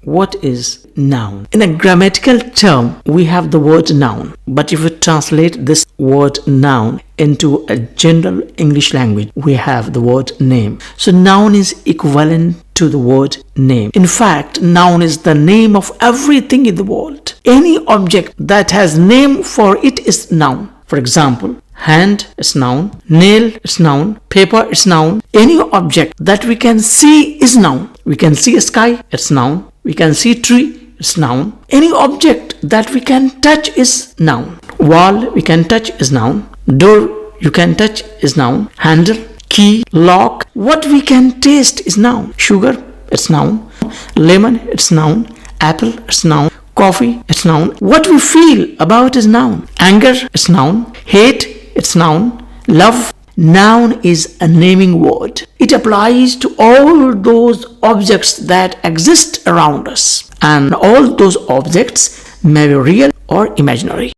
what is noun? In a grammatical term, we have the word noun. But if we translate this word noun into a general English language, we have the word name. So noun is equivalent to the word name. In fact, noun is the name of everything in the world. Any object that has name for it is noun. For example, hand is noun, nail is noun, paper is noun. Any object that we can see is noun. We can see a sky, it's noun. We can see tree, it's noun. Any object that we can touch is noun. Wall we can touch is noun. Door you can touch is noun. Handle, key, lock, what we can taste is noun. Sugar, it's noun. Lemon, it's noun. Apple, it's noun. Coffee, it's noun. What we feel about is noun. Anger, it's noun. Hate, it's noun. Love, noun is a naming word. It applies to all those objects that exist around us. And all those objects may be real or imaginary.